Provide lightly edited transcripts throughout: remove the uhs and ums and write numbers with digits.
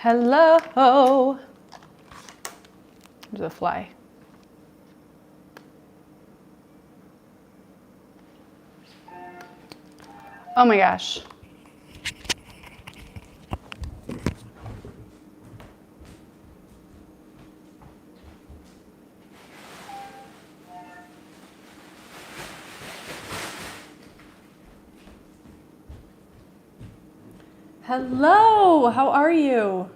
Hello. There's a fly. Oh my gosh. Hello, how are you?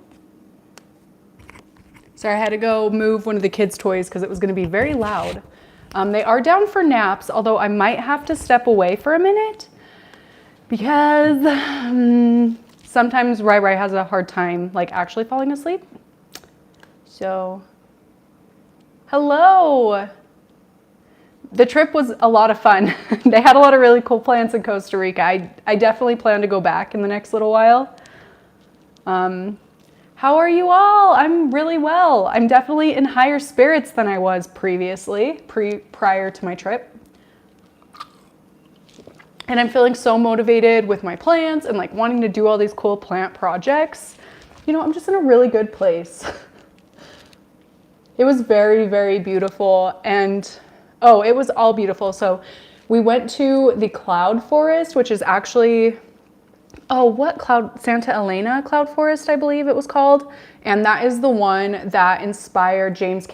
Sorry, I had to go move one of the kids' toys because it was going to be very loud. They are down for naps, although I might have to step away for a minute because sometimes Rai Rai has a hard time like actually falling asleep. So, hello. The trip was a lot of fun. They had a lot of really cool plants in Costa Rica. I definitely plan to go back in the next little while. How are you all? I'm really well. I'm definitely in higher spirits than I was previously, prior to my trip. And I'm feeling so motivated with my plants and like wanting to do all these cool plant projects. You know, I'm just in a really good place. It was very, very beautiful. And oh, it was all beautiful. So we went to the cloud forest, which is actually, Santa Elena Cloud Forest, I believe it was called. And that is the one that inspired James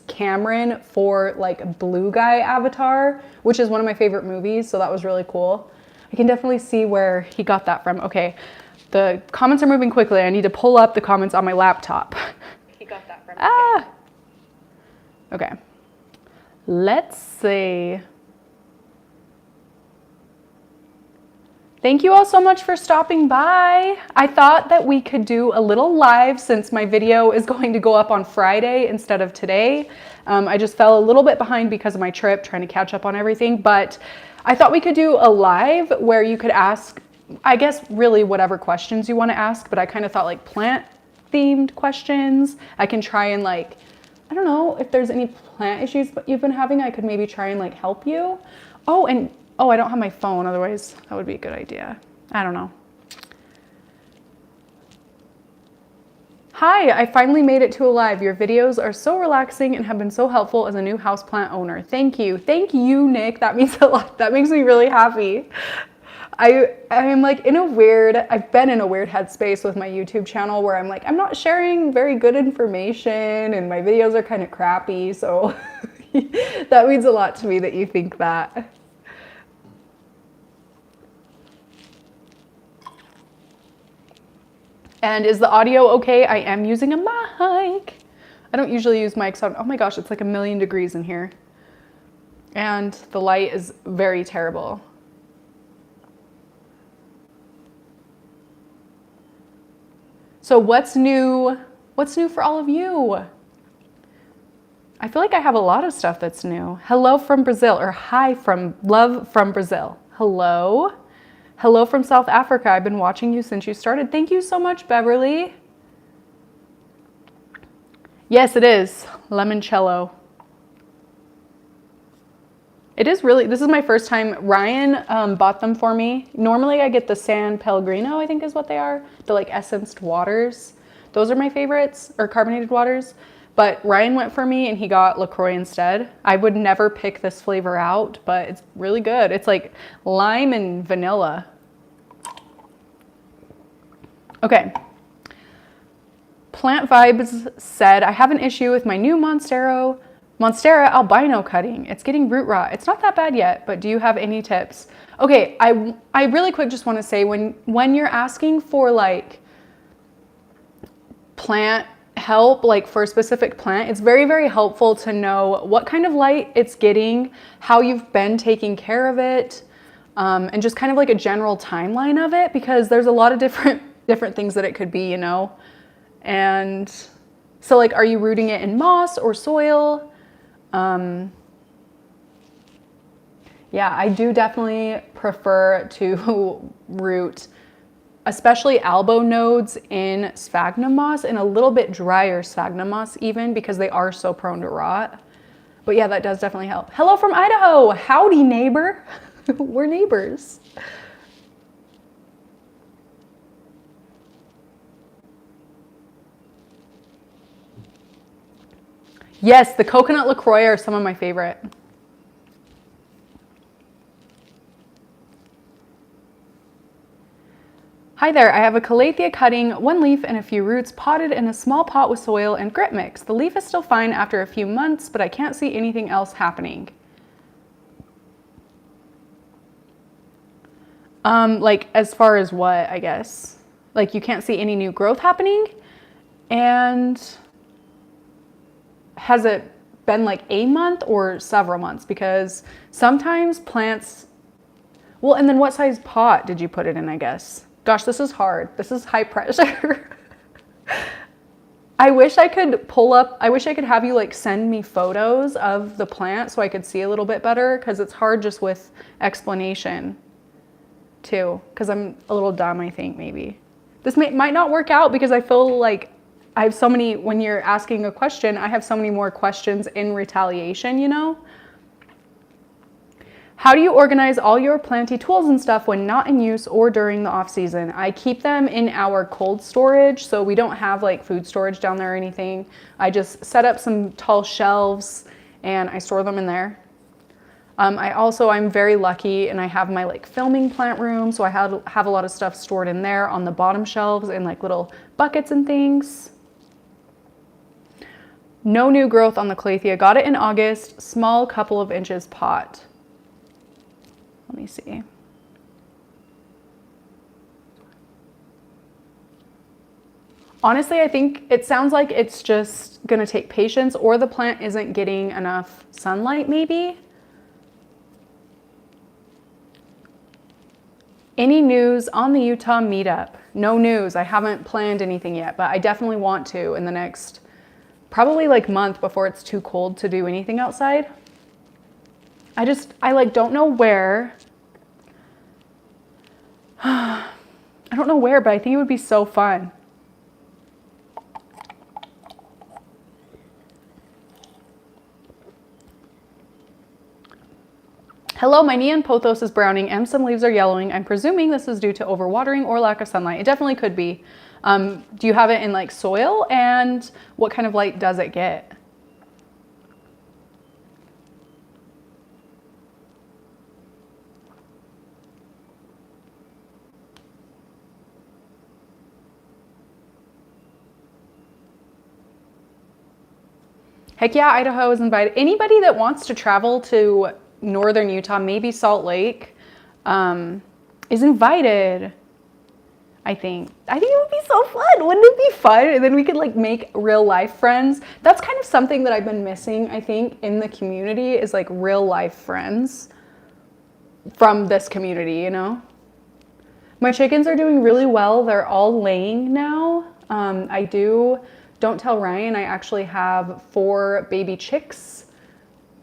Cameron for like Blue Guy Avatar, which is one of my favorite movies. So that was really cool. I can definitely see where he got that from. Okay, the comments are moving quickly. I need to pull up the comments on my laptop. He got that from. Okay. Let's see. Thank you all so much for stopping by. I thought that we could do a little live since my video is going to go up on Friday instead of today. I just fell a little bit behind because of my trip, trying to catch up on everything, but I thought we could do a live where you could ask, I guess, really whatever questions you want to ask, but I kind of thought like plant themed questions. I can try and like, I don't know if there's any plant issues you've been having, I could maybe try and like help you. Oh, I don't have my phone, otherwise that would be a good idea. I don't know. Hi, I finally made it to a live. Your videos are so relaxing and have been so helpful as a new houseplant owner. Thank you. Thank you, Nick. That means a lot. That makes me really happy. I'm like I've been in a weird headspace with my YouTube channel where I'm like, I'm not sharing very good information and my videos are kind of crappy. So that means a lot to me that you think that. And is the audio okay? I am using a mic. I don't usually use mics on, oh my gosh, it's like 1,000,000 degrees in here. And the light is very terrible. So what's new? What's new for all of you? I feel like I have a lot of stuff that's new. Hello from Brazil, or hi from love from Brazil. Hello. Hello from South Africa. I've been watching you since you started. Thank you so much, Beverly. Yes, it is. Limoncello. It is really, this is my first time. Ryan bought them for me. Normally I get the San Pellegrino, I think is what they are. The like essenced waters. Those are my favorites, or carbonated waters. But Ryan went for me and he got LaCroix instead. I would never pick this flavor out, but it's really good. It's like lime and vanilla. Okay. Plant Vibes said, I have an issue with my new Monstera albino cutting. It's getting root rot. It's not that bad yet, but do you have any tips? Okay, I really quick just want to say when you're asking for like plant help, like for a specific plant, it's very, very helpful to know what kind of light it's getting, how you've been taking care of it, and just kind of like a general timeline of it, because there's a lot of different things that it could be, you know? And so like, are you rooting it in moss or soil? Yeah, I do definitely prefer to root, especially elbow nodes in sphagnum moss, and a little bit drier sphagnum moss even, because they are so prone to rot. But yeah, that does definitely help. Hello from Idaho. Howdy, neighbor. We're neighbors. Yes, the coconut LaCroix are some of my favorite. Hi there, I have a calathea cutting, one leaf and a few roots potted in a small pot with soil and grit mix. The leaf is still fine after a few months, but I can't see anything else happening. Like as far as what, I guess? Like you can't see any new growth happening? And has it been like a month or several months? Because sometimes plants, well, and then what size pot did you put it in, I guess? Gosh, this is hard. This is high pressure. I wish I could have you like send me photos of the plant so I could see a little bit better, because it's hard just with explanation too, because I'm a little dumb, I think maybe. This might not work out because I feel like I have so many, when you're asking a question, I have so many more questions in retaliation, you know? How do you organize all your planty tools and stuff when not in use or during the off season? I keep them in our cold storage, so we don't have like food storage down there or anything. I just set up some tall shelves and I store them in there. I'm very lucky and I have my like filming plant room, so I have a lot of stuff stored in there on the bottom shelves in like little buckets and things. No new growth on the calathea. Got it in August, small couple of inches pot. Let me see. Honestly, I think it sounds like it's just gonna take patience, or the plant isn't getting enough sunlight maybe. Any news on the Utah meetup? No news. I haven't planned anything yet, but I definitely want to in the next probably like month before it's too cold to do anything outside. I like don't know where. I don't know where, but I think it would be so fun. Hello, my neon pothos is browning and some leaves are yellowing. I'm presuming this is due to overwatering or lack of sunlight. It definitely could be. Do you have it in like soil, and what kind of light does it get? Heck yeah, Idaho is invited. Anybody that wants to travel to northern Utah, maybe Salt Lake, is invited, I think. I think it would be so fun. Wouldn't it be fun? And then we could like make real life friends. That's kind of something that I've been missing, I think, in the community, is like real life friends from this community, you know? My chickens are doing really well. They're all laying now. Don't tell Ryan, I actually have 4 baby chicks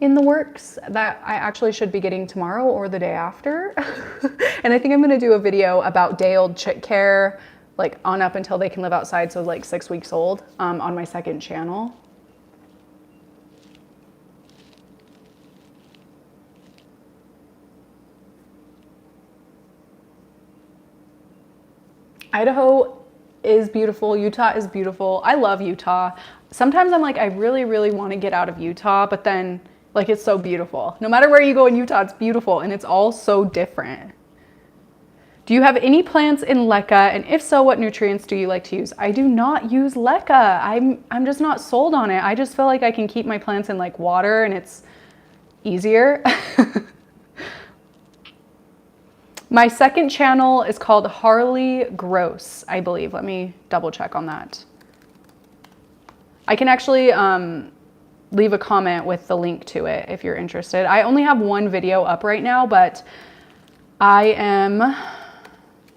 in the works that I actually should be getting tomorrow or the day after. And I think I'm gonna do a video about day-old chick care, like on up until they can live outside, so like 6 weeks old, on my second channel. Idaho is beautiful. Utah is beautiful. I love Utah. Sometimes I'm like, I really, really want to get out of Utah, but then like it's so beautiful. No matter where you go in Utah, it's beautiful, and it's all so different. Do you have any plants in leca? And if so, what nutrients do you like to use? I do not use leca. I'm just not sold on it. I just feel like I can keep my plants in like water and it's easier. My second channel is called Harley Gross, I believe. Let me double check on that. I can actually leave a comment with the link to it if you're interested. I only have one video up right now, but I am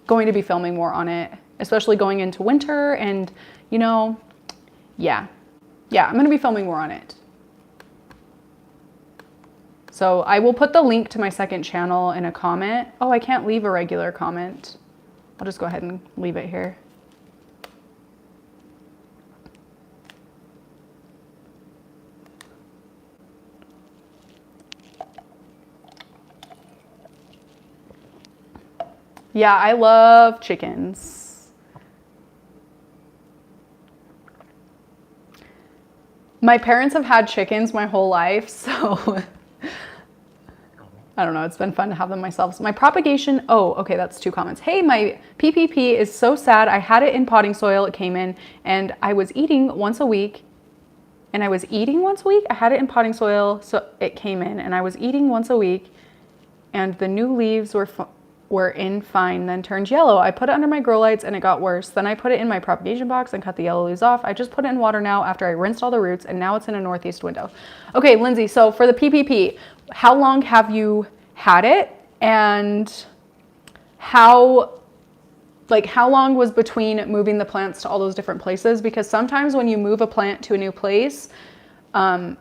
going to be filming more on it, especially going into winter, and you know, yeah, I'm gonna be filming more on it. So I will put the link to my second channel in a comment. Oh, I can't leave a regular comment. I'll just go ahead and leave it here. Yeah, I love chickens. My parents have had chickens my whole life, so I don't know, it's been fun to have them myself. So my propagation, oh, okay, that's 2 comments. Hey, my PPP is so sad. I had it in potting soil, it came in, and I was eating once a week. I had it in potting soil, so it came in, and I was eating once a week, and the new leaves were in fine, then turned yellow. I put it under my grow lights and it got worse. Then I put it in my propagation box and cut the yellow leaves off. I just put it in water now after I rinsed all the roots, and now it's in a northeast window. Okay, Lindsay, so for the PPP, how long have you had it, and how long was between moving the plants to all those different places? Because sometimes when you move a plant to a new place,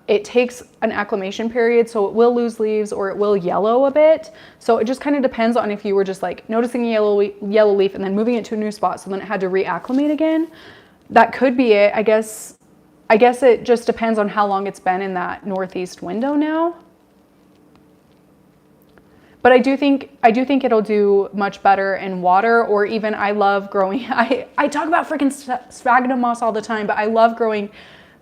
it takes an acclimation period, so it will lose leaves or it will yellow a bit. So it just kind of depends on if you were just like noticing a yellow leaf and then moving it to a new spot, so then it had to reacclimate again. That could be it. I guess it just depends on how long it's been in that northeast window now. But I do think it'll do much better in water, or even I love growing, I talk about freaking sphagnum moss all the time, but I love growing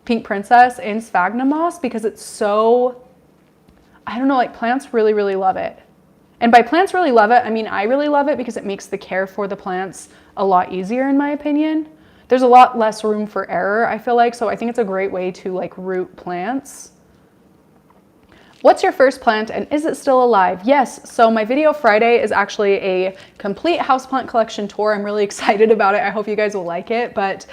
pink princess in sphagnum moss because it's so, I don't know, like plants really, really love it. And by plants really love it, I mean I really love it because it makes the care for the plants a lot easier, in my opinion. There's a lot less room for error, I feel like, so I think it's a great way to like root plants. What's your first plant and is it still alive? Yes, so my video Friday is actually a complete houseplant collection tour. I'm really excited about it. I hope you guys will like it, but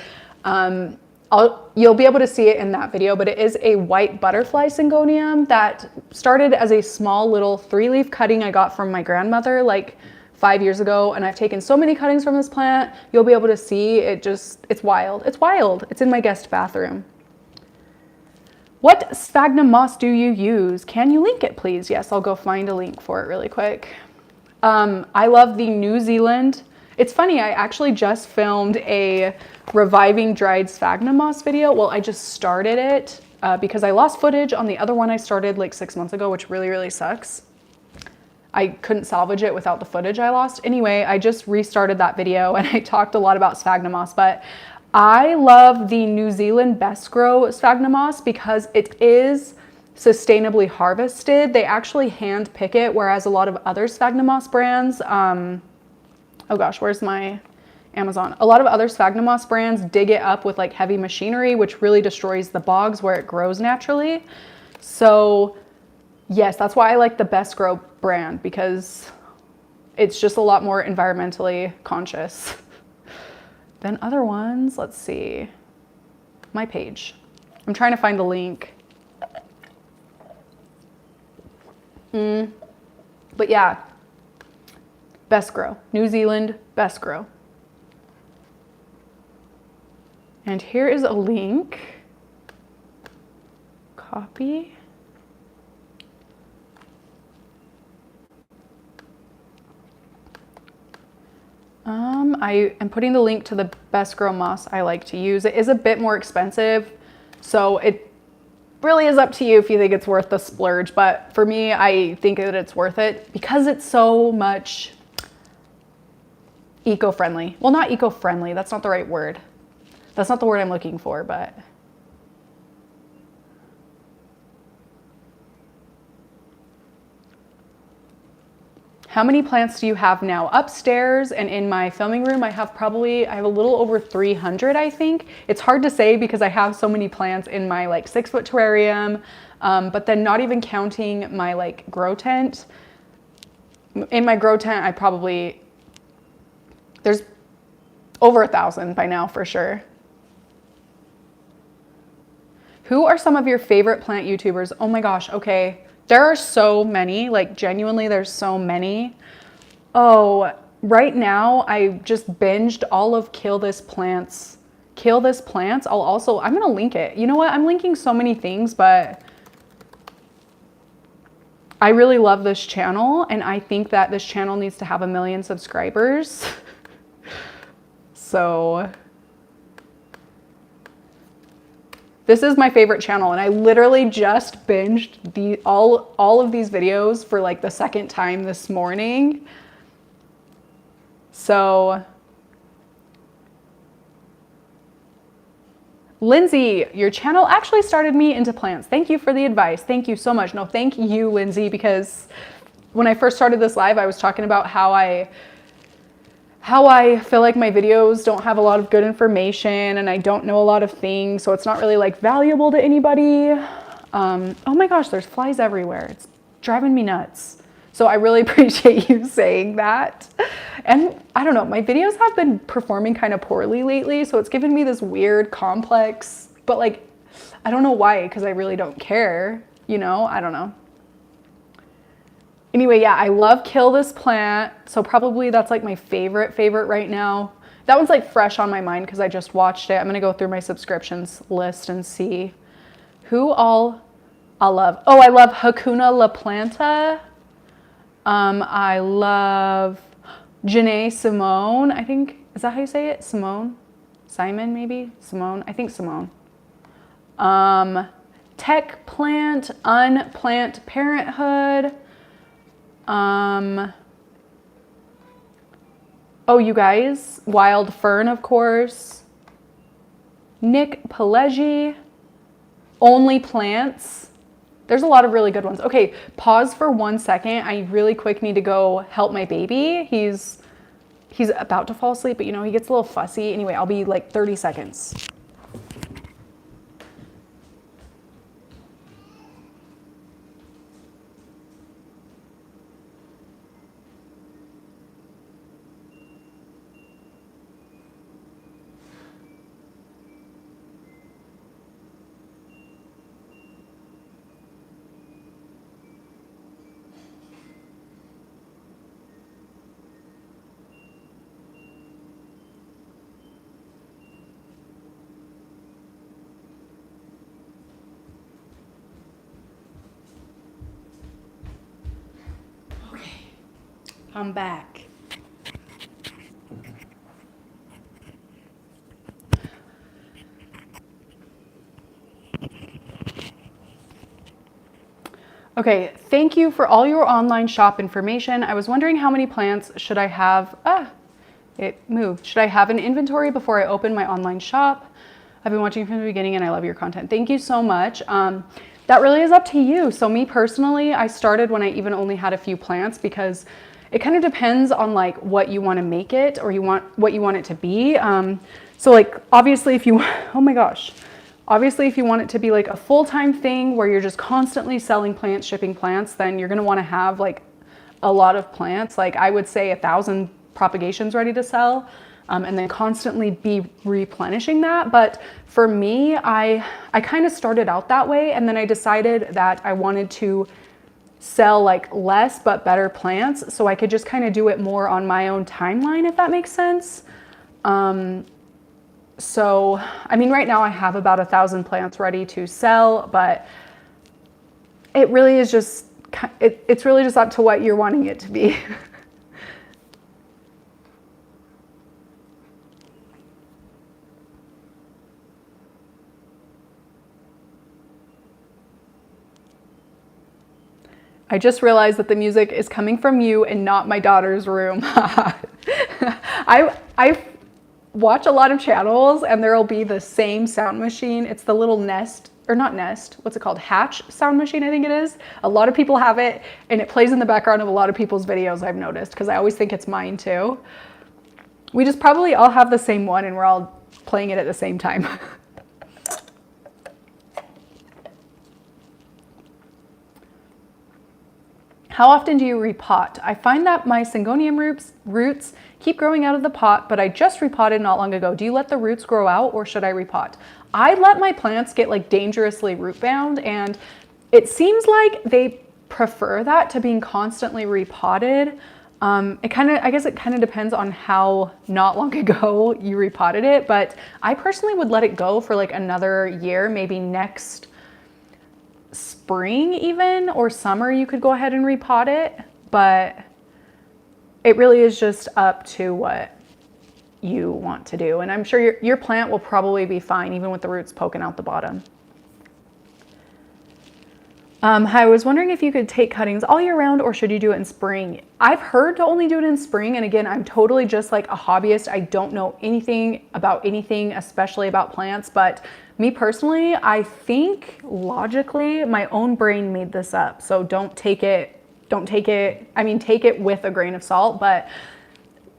you'll be able to see it in that video, but it is a white butterfly syngonium that started as a small little 3-leaf cutting I got from my grandmother like 5 years ago, and I've taken so many cuttings from this plant. You'll be able to see it. It's wild. It's wild. It's in my guest bathroom. What sphagnum moss do you use? Can you link it, please? Yes, I'll go find a link for it really quick. I love the New Zealand. It's funny, I actually just filmed a reviving dried sphagnum moss video. Well, I just started it because I lost footage on the other one I started like 6 months ago, which really, really sucks. I couldn't salvage it without the footage I lost. Anyway, I just restarted that video and I talked a lot about sphagnum moss, but I love the New Zealand Best Grow sphagnum moss because it is sustainably harvested. They actually hand pick it, whereas a lot of other sphagnum moss brands, oh gosh, where's my Amazon? A lot of other sphagnum moss brands dig it up with like heavy machinery, which really destroys the bogs where it grows naturally. So yes, that's why I like the Best Grow brand, because it's just a lot more environmentally conscious than other ones. Let's see, my page. I'm trying to find the link. But yeah, Best Grow, New Zealand Best Grow. And here is a link. Copy. I am putting the link to the Best Grow moss I like to use. It is a bit more expensive, so it really is up to you if you think it's worth the splurge. But for me, I think that it's worth it because it's so much eco-friendly. Well, not eco-friendly, that's not the right word. That's not the word I'm looking for, but how many plants do you have now? Upstairs and in my filming room, I have a little over 300, I think. It's hard to say because I have so many plants in my like 6-foot terrarium, but then not even counting my like grow tent. In my grow tent, there's over 1,000 by now for sure. Who are some of your favorite plant YouTubers? Oh my gosh, okay. There are so many, like genuinely there's so many. Oh, right now I just binged all of Kill This Plants. I'm gonna link it. You know what, I'm linking so many things, but I really love this channel and I think that this channel needs to have 1 million subscribers. So this is my favorite channel and I literally just binged all of these videos for like the 2nd time this morning. So Lindsay, your channel actually started me into plants. Thank you for the advice. Thank you so much. No, thank you, Lindsay, because when I first started this live, I was talking about how I feel like my videos don't have a lot of good information and I don't know a lot of things, so it's not really like valuable to anybody. Oh my gosh, there's flies everywhere. It's driving me nuts. So I really appreciate you saying that. And I don't know, my videos have been performing kind of poorly lately, so it's given me this weird complex, but like, I don't know why, because I really don't care, you know? I don't know. Anyway, yeah, I love Kill This Plant. So probably that's like my favorite right now. That one's like fresh on my mind because I just watched it. I'm gonna go through my subscriptions list and see who all I love. Oh, I love Hakuna La Planta. I love Janae Simone, I think. Is that how you say it? Simone? Simon, maybe? Simone? I think Simone. Tech Plant, Unplant Parenthood. Oh, you guys. Wild Fern, of course. Nick Pileggi. Only Plants. There's a lot of really good ones. Okay, pause for 1 second. I really quick need to go help my baby. He's about to fall asleep, but you know, he gets a little fussy. Anyway, I'll be like 30 seconds. I'm back. Okay, thank you for all your online shop information. I was wondering how many plants should I have? It moved. Should I have an inventory before I open my online shop? I've been watching from the beginning and I love your content. Thank you so much. That really is up to you. So me personally, I started when I even only had a few plants because it kind of depends on like what you want to make it or what you want it to be. So like obviously if you, oh my gosh, obviously if you want it to be like a full-time thing where you're just constantly selling plants, shipping plants, then you're going to want to have like a lot of plants. Like I would say 1,000 propagations ready to sell, and then constantly be replenishing that. But for me, I kind of started out that way, and then I decided that I wanted to sell like less but better plants so I could just kind of do it more on my own timeline, if that makes sense. So I mean, right now I have about 1,000 plants ready to sell, but it really is just it's really just up to what you're wanting it to be. I just realized that the music is coming from you and not my daughter's room. I watch a lot of channels and there'll be the same sound machine. It's the little Nest, or not Nest, what's it called? Hatch sound machine, I think it is. A lot of people have it and it plays in the background of a lot of people's videos, I've noticed, because I always think it's mine too. We just probably all have the same one and we're all playing it at the same time. How often do you repot? I find that my syngonium roots keep growing out of the pot, but I just repotted not long ago. Do you let the roots grow out or should I repot? I let my plants get like dangerously root bound, and it seems like they prefer that to being constantly repotted. I guess it kind of depends on how not long ago you repotted it, but I personally would let it go for like another year, maybe next spring even, or summer you could go ahead and repot it, but it really is just up to what you want to do. And I'm sure your plant will probably be fine even with the roots poking out the bottom. I was wondering if you could take cuttings all year round or should you do it in spring? I've heard to only do it in spring. And again, I'm totally just like a hobbyist. I don't know anything about anything, especially about plants. But me personally, I think logically my own brain made this up. So don't take it, I mean, take it with a grain of salt, but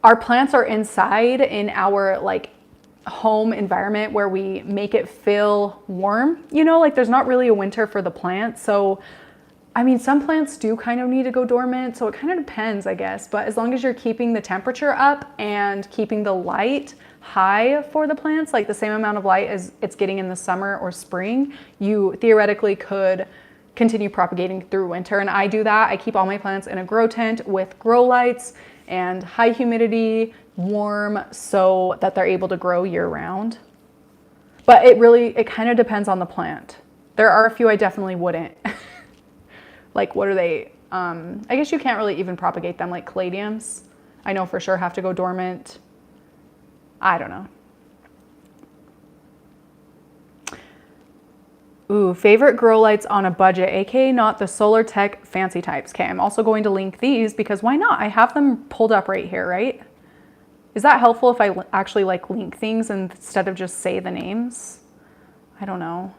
our plants are inside in our like home environment where we make it feel warm, you know, like there's not really a winter for the plant. So, I mean, some plants do kind of need to go dormant. So it kind of depends, I guess. But as long as you're keeping the temperature up and keeping the light high for the plants, like the same amount of light as it's getting in the summer or spring, you theoretically could continue propagating through winter. And I do that. I keep all my plants in a grow tent with grow lights and high humidity, warm, so that they're able to grow year round. But it kind of depends on the plant. There are a few I definitely wouldn't. Like, what are they? I guess you can't really even propagate them, like caladiums. I know for sure have to go dormant. I don't know. Ooh, favorite grow lights on a budget, aka not the Solar Tech fancy types. Okay, I'm also going to link these because why not? I have them pulled up right here, right? Is that helpful if I actually like link things instead of just say the names? I don't know.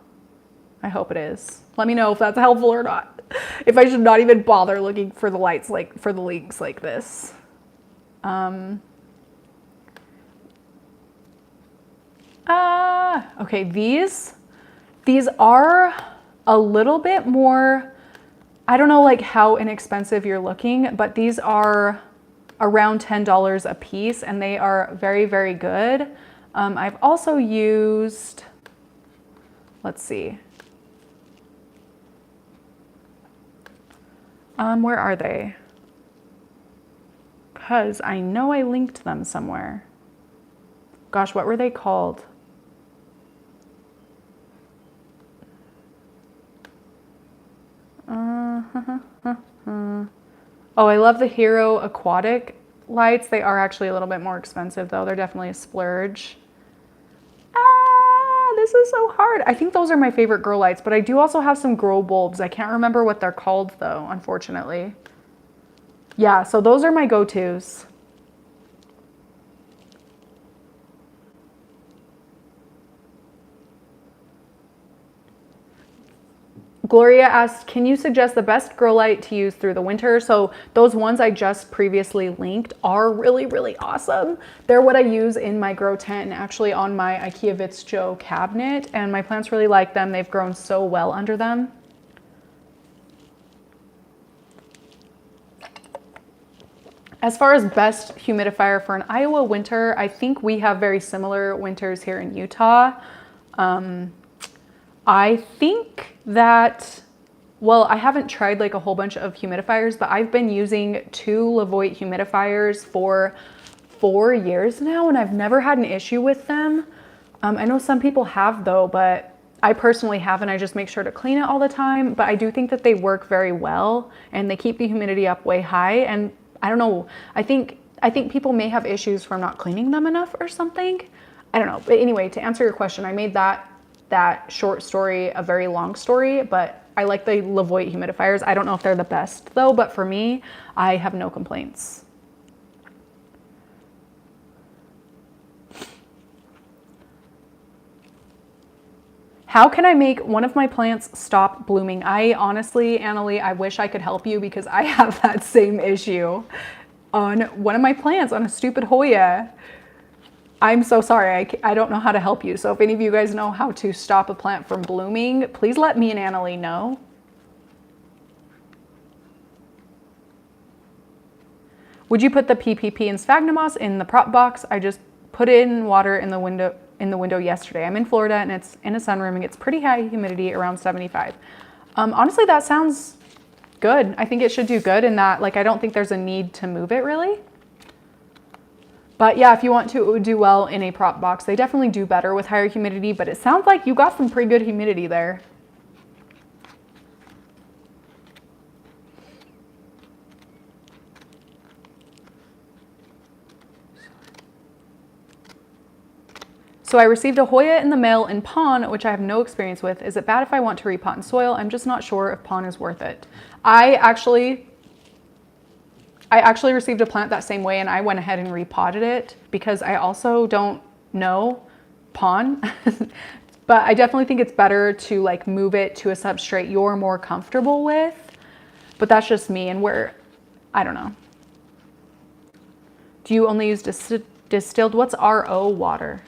I hope it is. Let me know if that's helpful or not. If I should not even bother looking for the lights, like for the links like this. Okay, these are a little bit more, I don't know like how inexpensive you're looking, but these are around $10 a piece and they are very, very good. I've also used, let's see. Where are they? Because I know I linked them somewhere. Gosh, what were they called? Oh, I love the Hero Aquatic lights. They are actually a little bit more expensive though. They're definitely a splurge. This is so hard. I think those are my favorite grow lights, but I do also have some grow bulbs. I can't remember what they're called though, unfortunately. Yeah, so those are my go-tos. Gloria asked, can you suggest the best grow light to use through the winter? So those ones I just previously linked are really, really awesome. They're what I use in my grow tent and actually on my IKEA Vitsjo cabinet. And my plants really like them. They've grown so well under them. As far as best humidifier for an Iowa winter, I think we have very similar winters here in Utah. I think that, well, I haven't tried like a whole bunch of humidifiers, but I've been using 2 Levoit humidifiers for 4 years now, and I've never had an issue with them. I know some people have though, but I personally haven't. I just make sure to clean it all the time, but I do think that they work very well and they keep the humidity up way high. And I don't know, I think people may have issues from not cleaning them enough or something. I don't know. But anyway, to answer your question, I made that short story a very long story, but I like the Levoit humidifiers. I don't know if they're the best though, but for me, I have no complaints. How can I make one of my plants stop blooming? I honestly, Annalie, I wish I could help you because I have that same issue on one of my plants, on a stupid Hoya. I'm so sorry, I don't know how to help you. So if any of you guys know how to stop a plant from blooming, please let me and Annalie know. Would you put the PPP and sphagnum moss in the prop box? I just put it in water in the window yesterday. I'm in Florida and it's in a sunroom and it's pretty high humidity, around 75. Honestly, that sounds good. I think it should do good in that, like, I don't think there's a need to move it really. But yeah, if you want to, it would do well in a prop box. They definitely do better with higher humidity, but it sounds like you got some pretty good humidity there. So I received a Hoya in the mail in Pon, which I have no experience with. Is it bad if I want to repot in soil? I'm just not sure if Pon is worth it. I actually received a plant that same way, and I went ahead and repotted it because I also don't know Pon. But I definitely think it's better to like move it to a substrate you're more comfortable with. But that's just me, and I don't know. Do you only use distilled? What's RO water?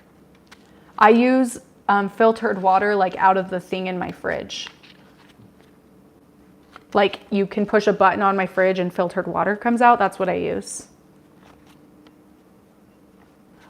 I use filtered water like out of the thing in my fridge. Like you can push a button on my fridge and filtered water comes out. That's what I use.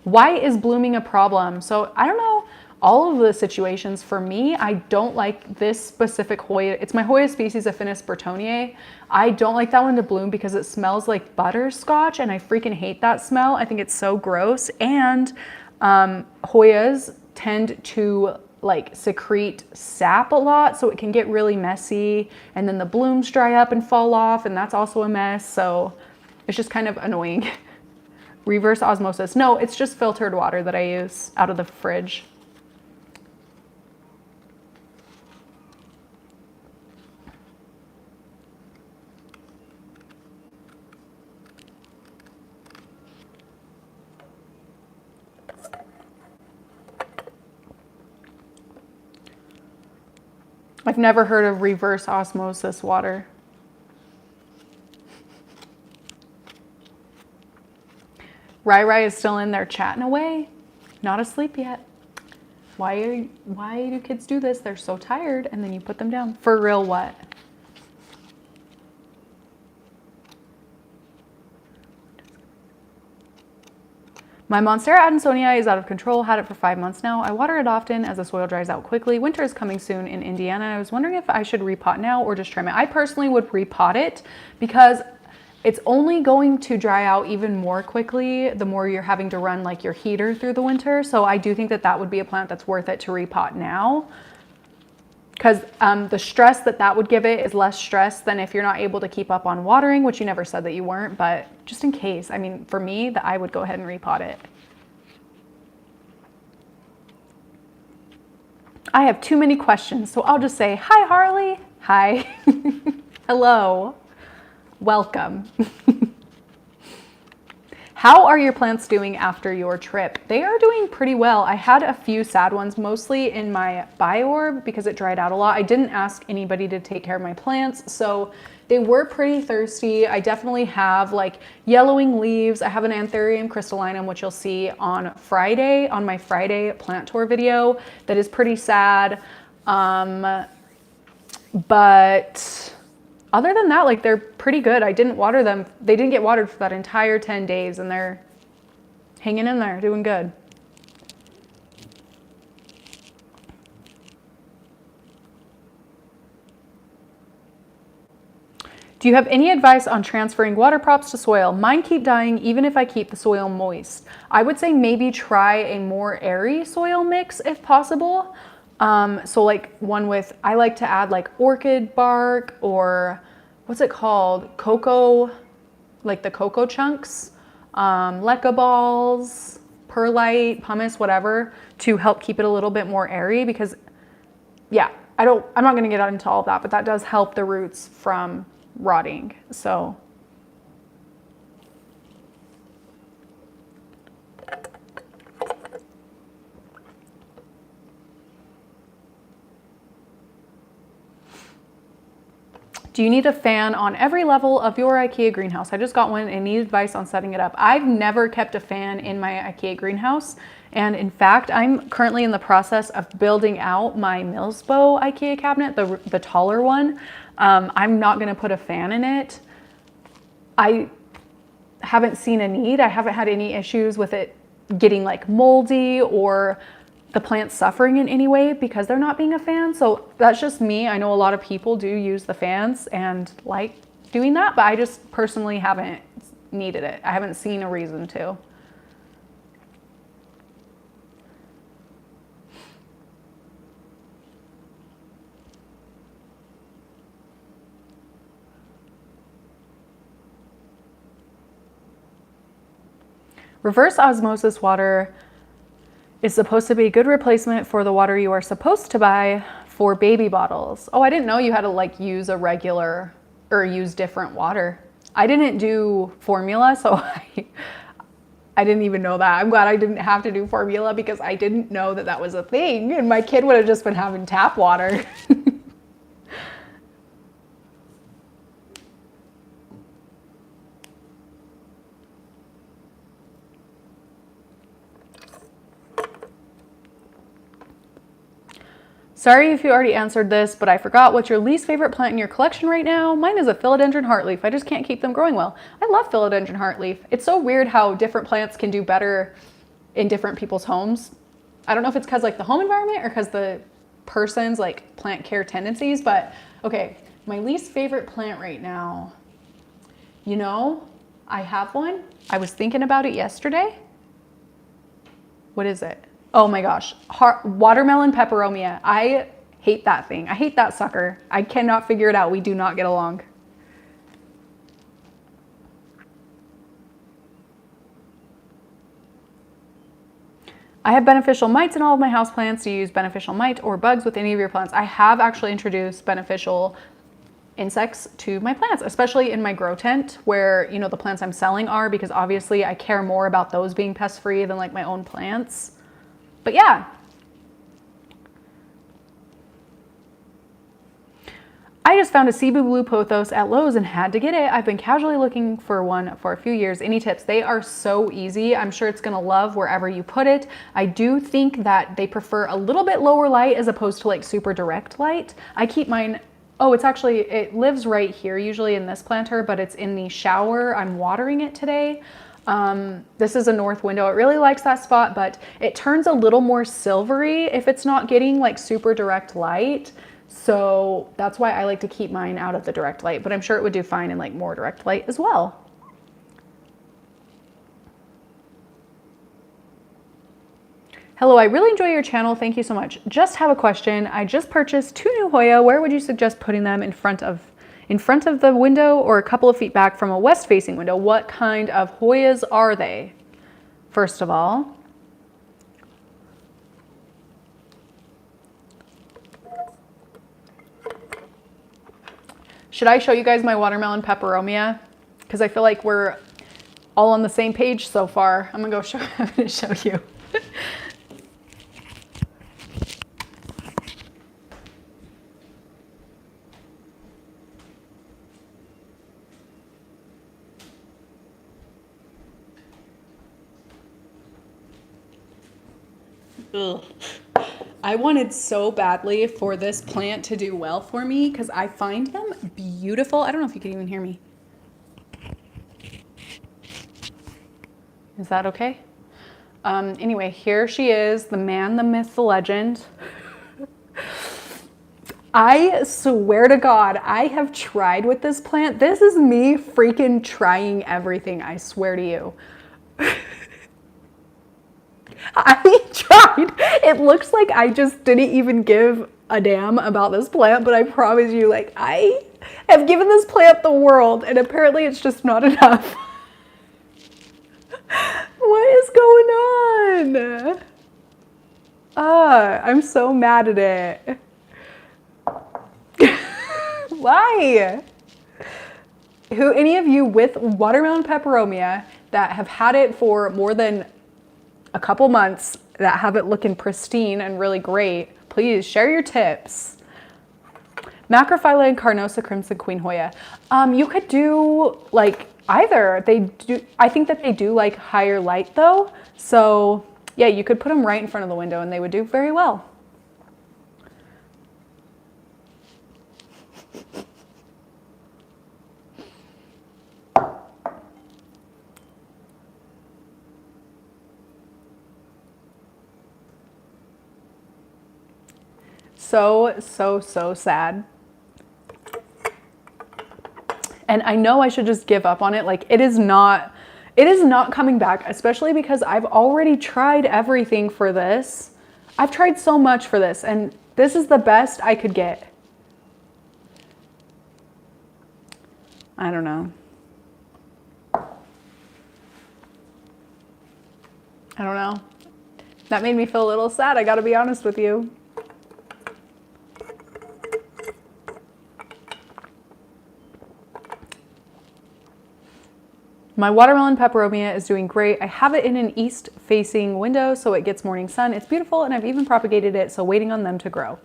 Why is blooming a problem? So I don't know all of the situations. For me, I don't like this specific Hoya. It's my Hoya species Affinis Bertonier. I don't like that one to bloom because it smells like butterscotch and I freaking hate that smell. I think it's so gross. And Hoyas tend to like secrete sap a lot, so it can get really messy and then the blooms dry up and fall off, and that's also a mess. So it's just kind of annoying. Reverse osmosis. No, it's just filtered water that I use out of the fridge. I've never heard of reverse osmosis water. Rai is still in there chatting away, not asleep yet. Why do kids do this? They're so tired, and then you put them down. For real, what? My Monstera Adansonii is out of control. Had it for 5 months now. I water it often as the soil dries out quickly. Winter is coming soon in Indiana. I was wondering if I should repot now or just trim it. I personally would repot it because it's only going to dry out even more quickly the more you're having to run like your heater through the winter. So I do think that that would be a plant that's worth it to repot now, because the stress that would give it is less stress than if you're not able to keep up on watering, which you never said that you weren't, but just in case. I mean, for me, I would go ahead and repot it. I have too many questions, so I'll just say, hi, Harley. Hi. Hello. Welcome. How are your plants doing after your trip? They are doing pretty well. I had a few sad ones, mostly in my biorb because it dried out a lot. I didn't ask anybody to take care of my plants, so they were pretty thirsty. I definitely have like yellowing leaves. I have an Anthurium crystallinum, which you'll see on Friday, on my Friday plant tour video, that is pretty sad. But other than that, like, they're pretty good. I didn't water them. They didn't get watered for that entire 10 days, and they're hanging in there, doing good. Do you have any advice on transferring water props to soil? Mine keep dying even if I keep the soil moist. I would say maybe try a more airy soil mix if possible. So like one with, I like to add like orchid bark, or what's it called? Cocoa, like the cocoa chunks, leca balls, perlite, pumice, whatever, to help keep it a little bit more airy, because yeah, I'm not gonna get into all of that, but that does help the roots from rotting. So do you need a fan on every level of your IKEA greenhouse? I just got one and need advice on setting it up. I've never kept a fan in my IKEA greenhouse. And in fact, I'm currently in the process of building out my Millsbo IKEA cabinet, the taller one. I'm not gonna put a fan in it. I haven't seen a need. I haven't had any issues with it getting like moldy or the plants suffering in any way because they're not being a fan. So that's just me. I know a lot of people do use the fans and like doing that, but I just personally haven't needed it. I haven't seen a reason to. Reverse osmosis water is supposed to be a good replacement for the water you are supposed to buy for baby bottles. Oh, I didn't know you had to like use a regular or use different water. I didn't do formula, so I didn't even know that. I'm glad I didn't have to do formula because I didn't know that that was a thing, and my kid would have just been having tap water. Sorry if you already answered this, but I forgot. What's your least favorite plant in your collection right now? Mine is a philodendron heartleaf. I just can't keep them growing well. I love philodendron heartleaf. It's so weird how different plants can do better in different people's homes. I don't know if it's because like the home environment or because the person's like plant care tendencies, but okay, my least favorite plant right now. You know, I have one. I was thinking about it yesterday. What is it? Oh my gosh, watermelon peperomia. I hate that thing. I hate that sucker. I cannot figure it out. We do not get along. I have beneficial mites in all of my houseplants. Do you use beneficial mite or bugs with any of your plants? I have actually introduced beneficial insects to my plants, especially in my grow tent where, you know, the plants I'm selling are, because obviously I care more about those being pest free than like my own plants. But yeah. I just found a Cebu Blue Pothos at Lowe's and had to get it. I've been casually looking for one for a few years. Any tips? They are so easy. I'm sure it's gonna love wherever you put it. I do think that they prefer a little bit lower light as opposed to like super direct light. I keep mine, oh, it's actually, it lives right here, usually in this planter, but it's in the shower. I'm watering it today. This is a north window. It really likes that spot, but it turns a little more silvery if it's not getting like super direct light. So that's why I like to keep mine out of the direct light, but I'm sure it would do fine in like more direct light as well. Hello, I really enjoy your channel. Thank you so much. Just have a question. I just purchased 2 new Hoya. Where would you suggest putting them in front of the window or a couple of feet back from a west-facing window? What kind of Hoyas are they, first of all? Should I show you guys my watermelon peperomia? Because I feel like we're all on the same page so far. I'm gonna show you. Ugh. I wanted so badly for this plant to do well for me because I find them beautiful. I don't know if you can even hear me. Is that okay? Anyway, here she is, the man, the myth, the legend. I swear to God, I have tried with this plant. This is me freaking trying everything, I swear to you. I tried. It looks like I just didn't even give a damn about this plant, but I promise you, like, I have given this plant the world, and apparently it's just not enough. What is going on? I'm so mad at it. Why? Any of you with watermelon peperomia that have had it for more than a couple months, that have it looking pristine and really great, please share your tips. Macrophylla and Carnosa Crimson Queen Hoya. You could do like either. I think that they do like higher light though. So yeah, you could put them right in front of the window and they would do very well. So sad. And I know I should just give up on it. Like it is not coming back, especially because I've already tried everything for this. I've tried so much for this and this is the best I could get. I don't know. That made me feel a little sad, I gotta be honest with you. My watermelon peperomia is doing great. I have it in an east-facing window so it gets morning sun. It's beautiful, and I've even propagated it, so waiting on them to grow.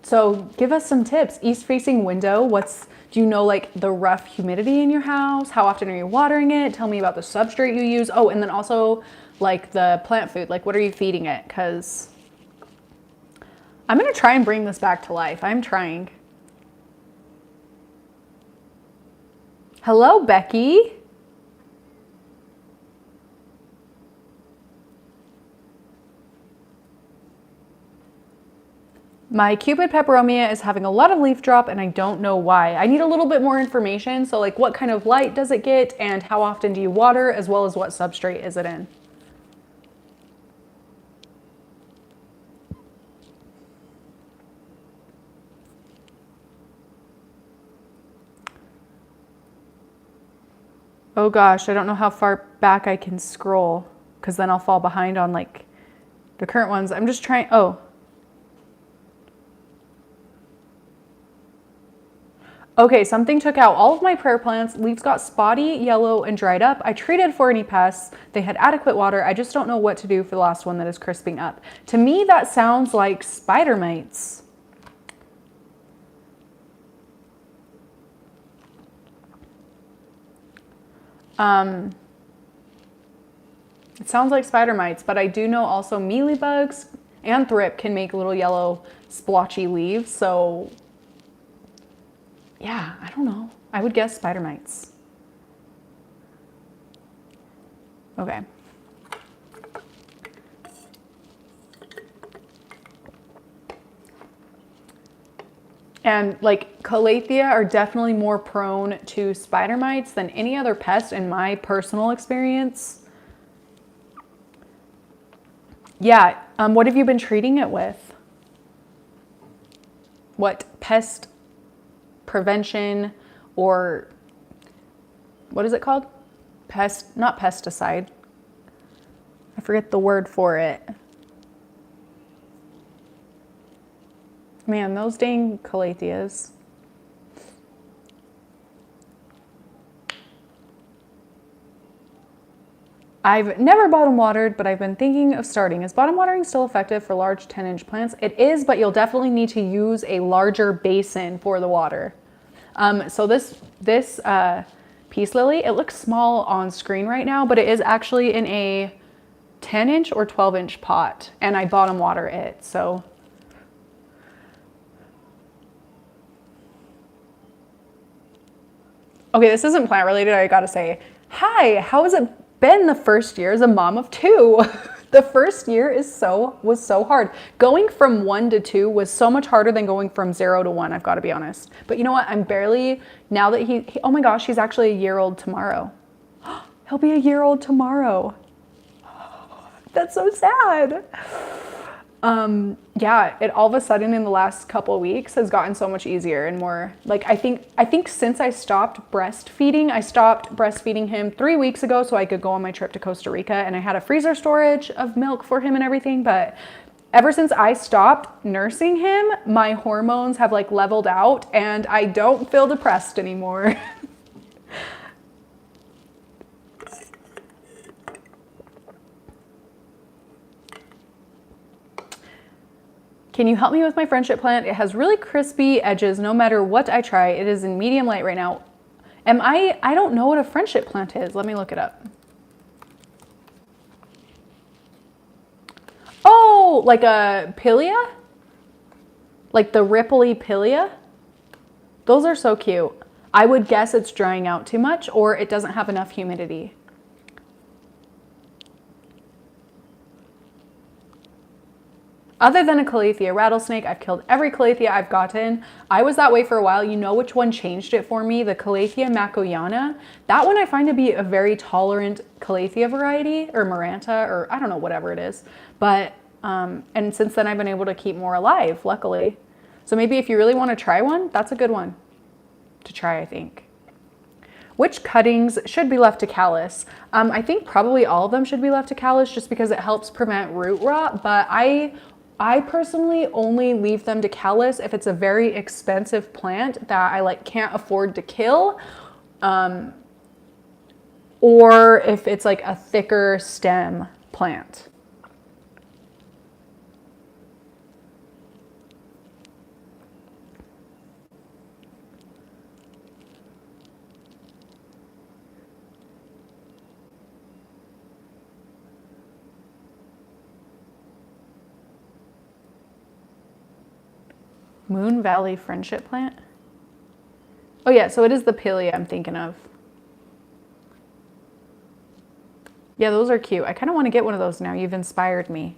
So give us some tips. East-facing window, do you know like the rough humidity in your house? How often are you watering it? Tell me about the substrate you use. Oh, and then also like the plant food, like what are you feeding it? Because I'm gonna try and bring this back to life. I'm trying. Hello, Becky. My Cupid peperomia is having a lot of leaf drop and I don't know why. I need a little bit more information. So like what kind of light does it get and how often do you water, as well as what substrate is it in? Oh gosh, I don't know how far back I can scroll because then I'll fall behind on like the current ones. I'm just trying, oh. Okay, something took out all of my prayer plants. Leaves got spotty, yellow, and dried up. I treated for any pests. They had adequate water. I just don't know what to do for the last one that is crisping up. To me, that sounds like spider mites. It sounds like spider mites, but I do know also mealybugs and thrip can make little yellow splotchy leaves. So yeah, I don't know. I would guess spider mites. Okay. And like calathea are definitely more prone to spider mites than any other pest in my personal experience. Yeah, what have you been treating it with? What pest prevention, or what is it called? Not pesticide. I forget the word for it. Man, those dang calatheas. I've never bottom watered, but I've been thinking of starting. Is bottom watering still effective for large 10-inch plants? It is, but you'll definitely need to use a larger basin for the water. So this peace lily, it looks small on screen right now, but it is actually in a 10-inch or 12-inch pot, and I bottom water it, so. Okay, this isn't plant related, I gotta say. Hi, how has it been the first year as a mom of 2? The first year was so hard. Going from 1 to 2 was so much harder than going from 0 to 1, I've got to be honest. But you know what? I'm barely, now that he oh my gosh, he's actually a year old tomorrow. He'll be a year old tomorrow. That's so sad. Yeah, it all of a sudden in the last couple of weeks has gotten so much easier and more like, I think since I stopped breastfeeding him 3 weeks ago so I could go on my trip to Costa Rica, and I had a freezer storage of milk for him and everything. But ever since I stopped nursing him, my hormones have like leveled out and I don't feel depressed anymore. Can you help me with my friendship plant? It has really crispy edges no matter what I try. It is in medium light right now. I don't know what a friendship plant is. Let me look it up. Oh, like a pilia? Like the ripply pilia? Those are so cute. I would guess it's drying out too much or it doesn't have enough humidity. Other than a calathea rattlesnake, I've killed every calathea I've gotten. I was that way for a while. You know which one changed it for me? The calathea macoyana. That one I find to be a very tolerant calathea variety, or maranta, or I don't know, whatever it is. But, and since then I've been able to keep more alive, luckily. So maybe if you really want to try one, that's a good one to try, I think. Which cuttings should be left to callus? I think probably all of them should be left to callus just because it helps prevent root rot, but I personally only leave them to callus if it's a very expensive plant that I like can't afford to kill, or if it's like a thicker stem plant. Moon Valley Friendship Plant? Oh yeah, so it is the Pilia I'm thinking of. Yeah, those are cute. I kind of want to get one of those now. You've inspired me.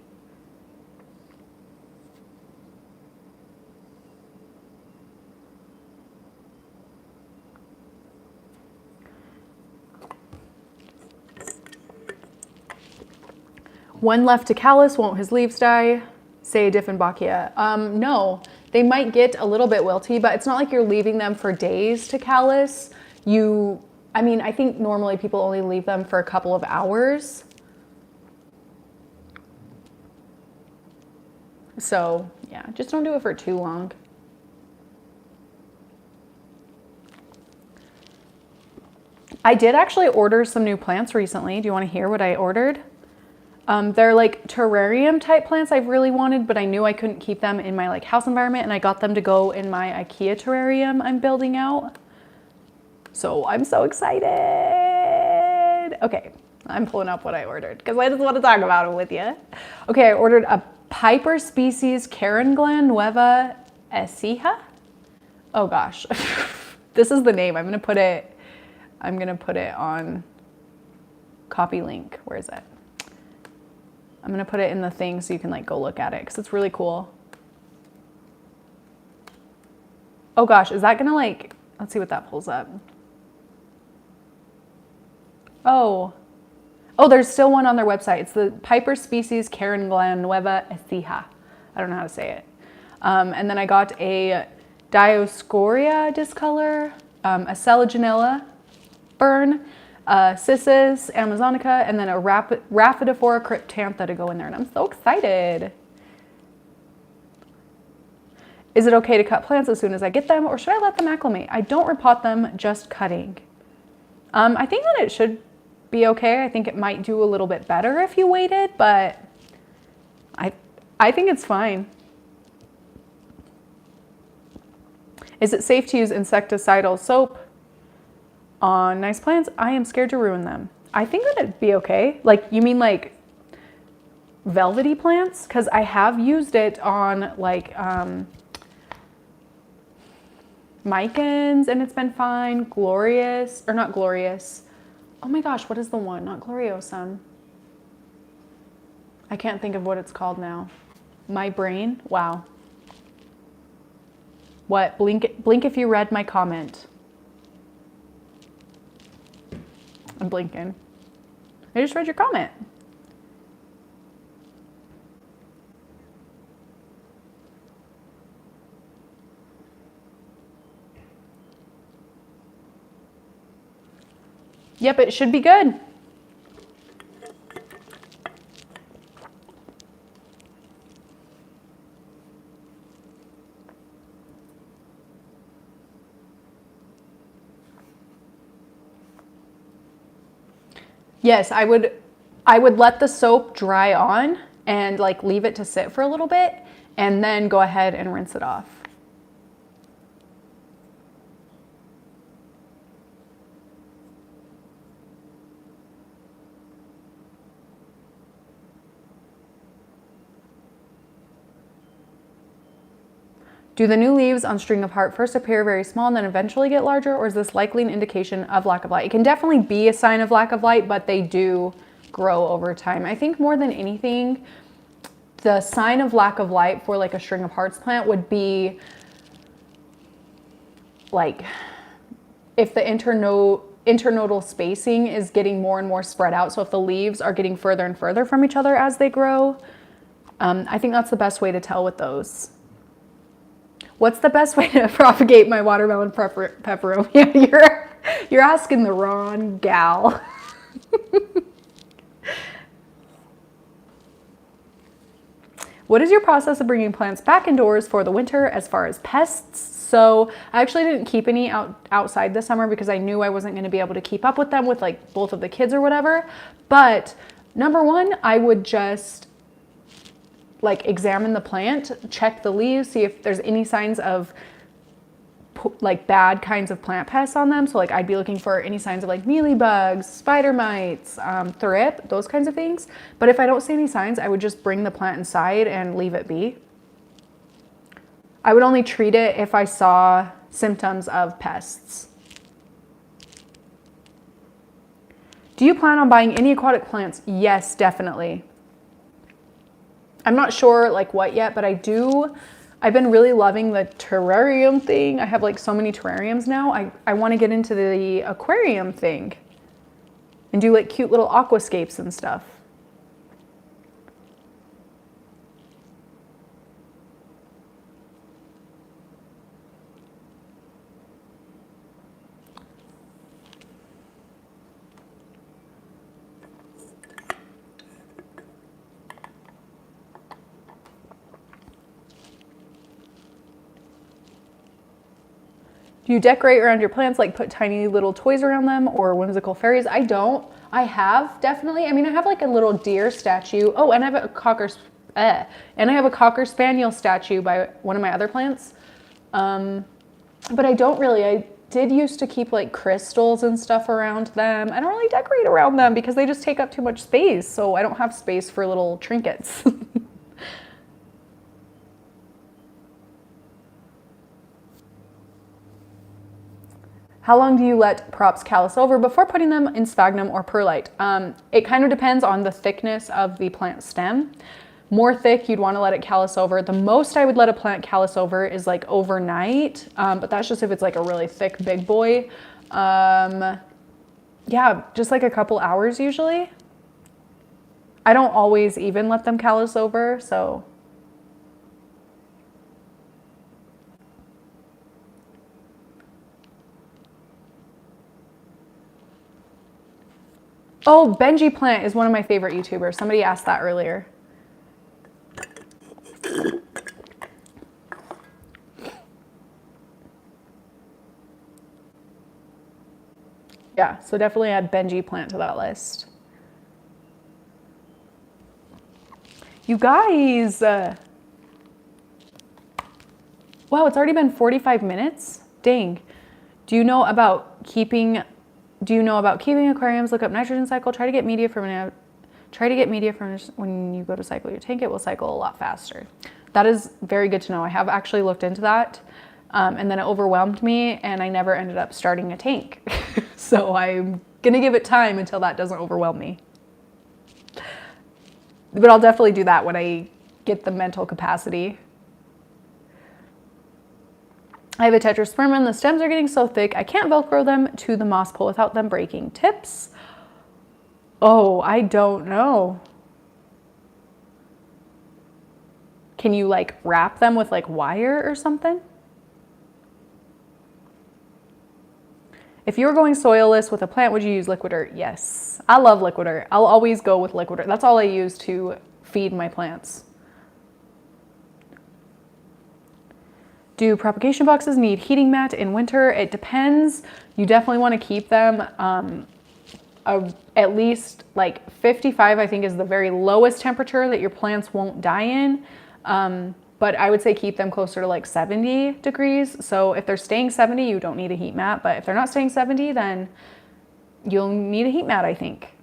One left to callus, won't his leaves die? Say Dieffenbachia. No, they might get a little bit wilty, but it's not like you're leaving them for days to callus. I mean, I think normally people only leave them for a couple of hours. So yeah, just don't do it for too long. I did actually order some new plants recently. Do you want to hear what I ordered? They're like terrarium type plants I've really wanted, but I knew I couldn't keep them in my like house environment, and I got them to go in my IKEA terrarium I'm building out. So I'm so excited. Okay, I'm pulling up what I ordered because I just want to talk about it with you. Okay, I ordered a Piper species Caranglan Nueva Ecija. Oh gosh, this is the name. I'm gonna put it on copy link. Where is it? I'm gonna put it in the thing so you can like go look at it because it's really cool. Oh gosh, is that gonna like, let's see what that pulls up. Oh, there's still one on their website. It's the Piper species Caranglan Nueva Ecija. I don't know how to say it. And then I got a Dioscorea discolor, a Selaginella fern, Cissus Amazonica, and then a Rhaphidophora cryptantha to go in there. And I'm so excited. Is it okay to cut plants as soon as I get them, or should I let them acclimate? I don't repot them, just cutting. I think that it should be okay. I think it might do a little bit better if you waited, but I think it's fine. Is it safe to use insecticidal soap on nice plants? I am scared to ruin them. I think that it'd be okay. Like, you mean like velvety plants? Because I have used it on like Micans and it's been fine. Glorious, or not glorious. Oh my gosh, what is the one? Not gloriosum. I can't think of what it's called now. My brain, wow. What? Blink if you read my comment. I'm blinking. I just read your comment. Yep, it should be good. Yes, I would let the soap dry on and like leave it to sit for a little bit and then go ahead and rinse it off. Do the new leaves on String of Heart first appear very small and then eventually get larger, or is this likely an indication of lack of light? It can definitely be a sign of lack of light, but they do grow over time. I think more than anything, the sign of lack of light for like a String of Hearts plant would be like if the internodal spacing is getting more and more spread out. So if the leaves are getting further and further from each other as they grow, I think that's the best way to tell with those. What's the best way to propagate my watermelon peperomia? You're asking the wrong gal. What is your process of bringing plants back indoors for the winter as far as pests? So I actually didn't keep any outside this summer because I knew I wasn't going to be able to keep up with them with like both of the kids or whatever. But number one, I would just like examine the plant, check the leaves, see if there's any signs of like bad kinds of plant pests on them. So like I'd be looking for any signs of like mealybugs, spider mites, thrip, those kinds of things. But if I don't see any signs, I would just bring the plant inside and leave it be. I would only treat it if I saw symptoms of pests. Do you plan on buying any aquatic plants? Yes, definitely. I'm not sure like what yet, but I've been really loving the terrarium thing. I have like so many terrariums now. I want to get into the aquarium thing and do like cute little aquascapes and stuff. Do you decorate around your plants, like put tiny little toys around them or whimsical fairies? I don't. I have definitely. I mean, I have like a little deer statue. Oh, and I have a cocker spaniel statue by one of my other plants. But I don't really. I did used to keep like crystals and stuff around them. I don't really decorate around them because they just take up too much space. So I don't have space for little trinkets. How long do you let props callus over before putting them in sphagnum or perlite? It kind of depends on the thickness of the plant stem. More thick, you'd want to let it callus over. The most I would let a plant callus over is like overnight, but that's just if it's like a really thick big boy. Yeah, just like a couple hours usually. I don't always even let them callus over, so. Oh, Benji Plant is one of my favorite YouTubers. Somebody asked that earlier. Yeah, so definitely add Benji Plant to that list. You guys, wow, it's already been 45 minutes? Dang. Do you know about keeping aquariums? Look up nitrogen cycle. Try to get media from when you go to cycle your tank. It will cycle a lot faster. That is very good to know. I have actually looked into that, and then it overwhelmed me, and I never ended up starting a tank. So I'm gonna give it time until that doesn't overwhelm me. But I'll definitely do that when I get the mental capacity. I have a tetraspermum. The stems are getting so thick, I can't Velcro them to the moss pole without them breaking. Tips? Oh, I don't know. Can you like wrap them with like wire or something? If you were going soilless with a plant, would you use liquid dirt? Yes. I love liquid dirt. I'll always go with liquid dirt. That's all I use to feed my plants. Do propagation boxes need heating mat in winter? It depends. You definitely want to keep them at least like 55, I think is the very lowest temperature that your plants won't die in. But I would say keep them closer to like 70 degrees. So if they're staying 70, you don't need a heat mat. But if they're not staying 70, then you'll need a heat mat, I think.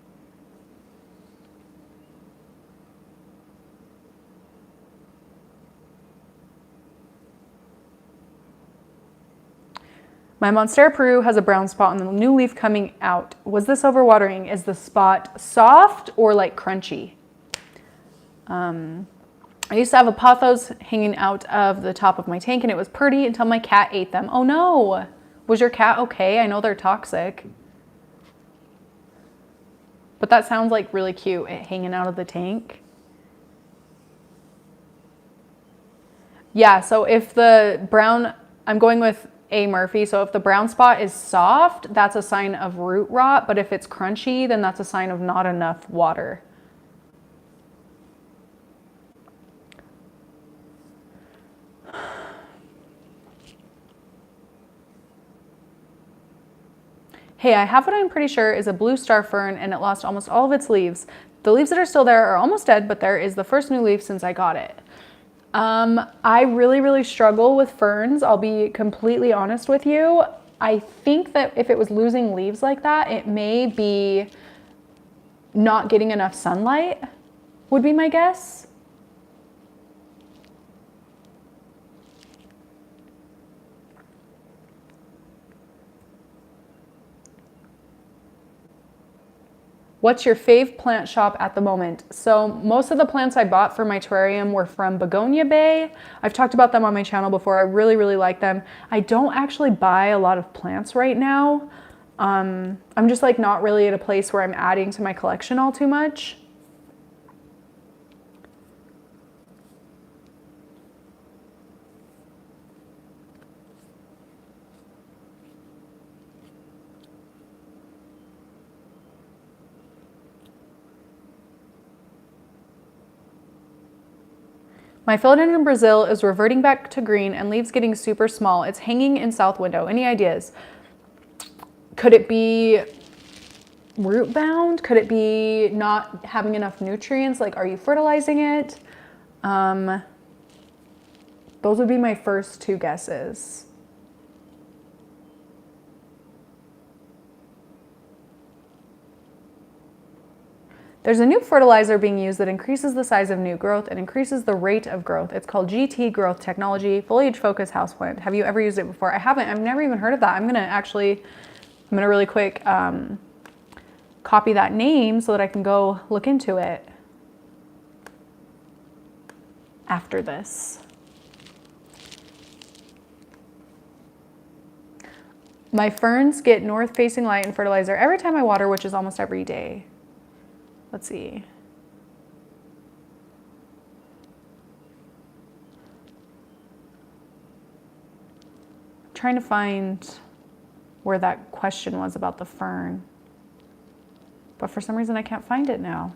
My Monstera Peru has a brown spot on the new leaf coming out. Was this overwatering? Is the spot soft or like crunchy? I used to have a pothos hanging out of the top of my tank and it was pretty until my cat ate them. Oh no! Was your cat okay? I know they're toxic. But that sounds like really cute, it hanging out of the tank. Yeah, so if the brown, I'm going with A. Murphy. So if the brown spot is soft, that's a sign of root rot, but if it's crunchy, then that's a sign of not enough water. Hey, I have what I'm pretty sure is a blue star fern and it lost almost all of its leaves. The leaves that are still there are almost dead, but there is the first new leaf since I got it. I really struggle with ferns. I'll be completely honest with you. I think that if it was losing leaves like that, it may be not getting enough sunlight, would be my guess. What's your fave plant shop at the moment? So most of the plants I bought for my terrarium were from Begonia Bay. I've talked about them on my channel before. I really like them. I don't actually buy a lot of plants right now. I'm just like not really at a place where I'm adding to my collection all too much. My philodendron Brazil is reverting back to green and leaves getting super small. It's hanging in south window. Any ideas? Could it be root bound? Could it be not having enough nutrients? Like, are you fertilizing it? Those would be my first two guesses. There's a new fertilizer being used that increases the size of new growth and increases the rate of growth. It's called GT Growth Technology, Foliage Focus Houseplant. Have you ever used it before? I haven't. I've never even heard of that. I'm gonna really quick copy that name so that I can go look into it after this. My ferns get north-facing light and fertilizer every time I water, which is almost every day. Let's see. I'm trying to find where that question was about the fern, but for some reason I can't find it now.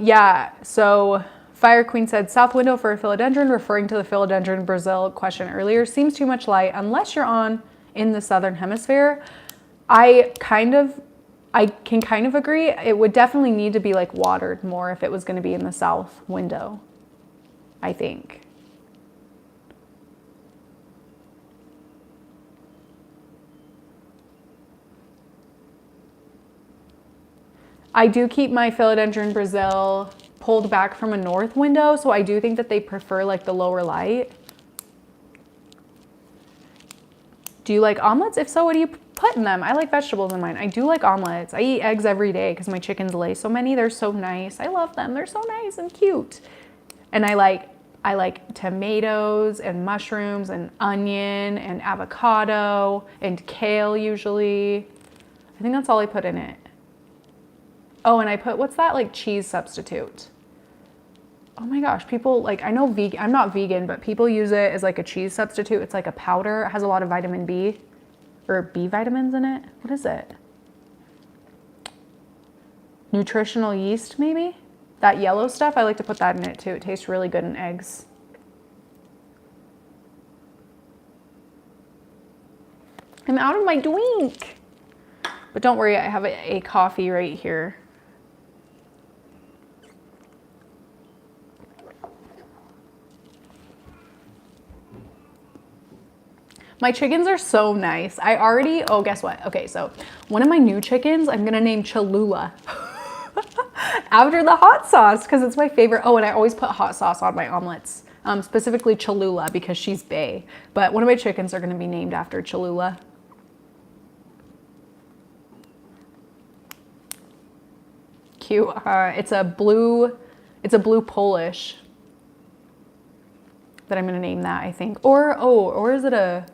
Yeah, so Fire Queen said, south window for a philodendron, referring to the philodendron Brazil question earlier. Seems too much light unless you're in the southern hemisphere. I can kind of agree. It would definitely need to be like watered more if it was going to be in the south window, I think. I do keep my philodendron Brazil pulled back from a north window, so I do think that they prefer like the lower light. Do you like omelets? If so, what do you put in them? I like vegetables in mine. I do like omelets. I eat eggs every day because my chickens lay so many. They're so nice. I love them. They're so nice and cute. And I like tomatoes and mushrooms and onion and avocado and kale usually. I think that's all I put in it. Oh, and I put, what's that, like cheese substitute? Oh my gosh, people like, I know I'm not vegan, but people use it as like a cheese substitute. It's like a powder. It has a lot of vitamin B or B vitamins in it. What is it? Nutritional yeast, maybe? That yellow stuff, I like to put that in it too. It tastes really good in eggs. I'm out of my drink. But don't worry, I have a coffee right here. My chickens are so nice. Oh, guess what? Okay, so one of my new chickens, I'm gonna name Cholula after the hot sauce because it's my favorite. Oh, and I always put hot sauce on my omelets, specifically Cholula because she's Bay. But one of my chickens are gonna be named after Cholula. Cute. It's a blue It's a blue Polish that I'm gonna name that, I think. Or is it a,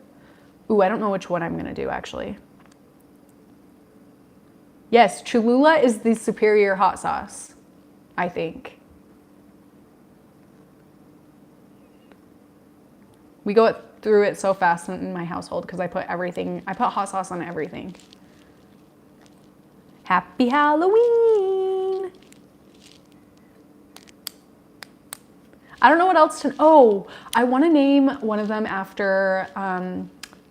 ooh, I don't know which one I'm gonna do actually. Yes, Cholula is the superior hot sauce, I think. We go through it so fast in my household because I put hot sauce on everything. Happy Halloween. I don't know what else to, oh, I want to name one of them after